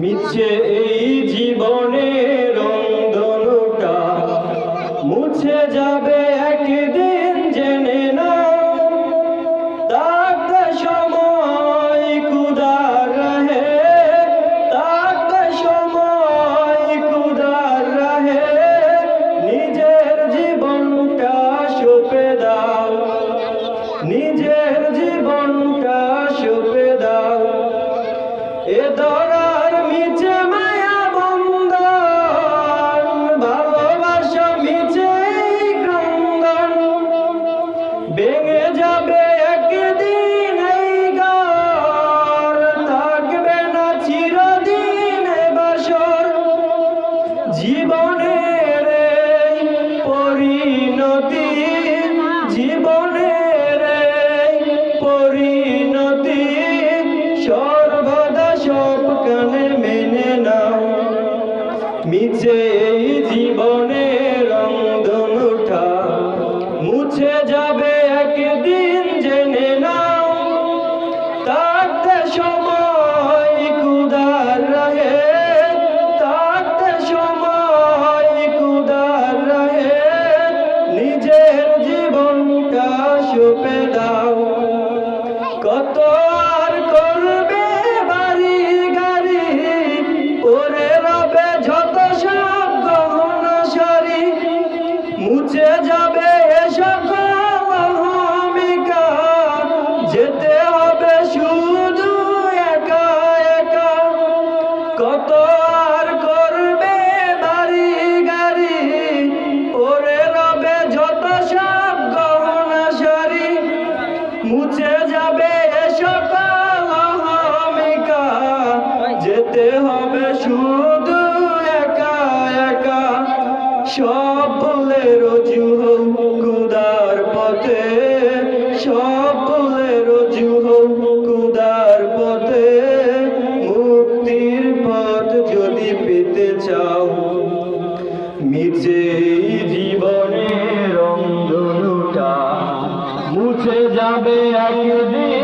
মিছে এই জীবনের রংধনুটা মুছে যাবে একদিন, জেনে নাও। তাকতে সময় কুদার রহে, তাকতে সময় কুদার রহে। নিজের জীবনটা সঁপে দাও, নিজের জীবনটা সঁপে দাও। এ দরার মিছে মায়া বন্ধন, ভালোবাসা মিছে ক্রন্দন। ভেঙে যাবে একদিন এই ঘর, থাকবে না চিরদিন এ বাসর। জীবনের এই পরিণতি, জীবনের এই পরিণতি সর্বদা সব কানে মেনে নাও। মিছে এই জীবনের রংধনুটা মুছে যাবে একদিন, জেনে নাও। তাকতে সময় কুদার রহে, তাকতে সময় কুদার রহে। নিজের জীবনটা সঁপে দাও। কত আর করবে বাড়ি গাড়ি, ওরে রবে যত সব গহনা সারি। মুছে যাবে এ সকল অহমিকা, যেতে হবে শুধু একা একা। কত আর করবে বাড়ি গাড়ি, ওরে রবে যত সব গহনা সারি। মুছে যাবে এ সকল অহমিকা, যেতে হবে শুধু একা একা। সব ভুলে রজু হও খুদার পথে, সব ভুলে রজু হও খুদার পথে। মুক্তির পথ যদি পেতে চাও, মিছে এই জীবনের রংধনুটা মুছে যাবে একদিন।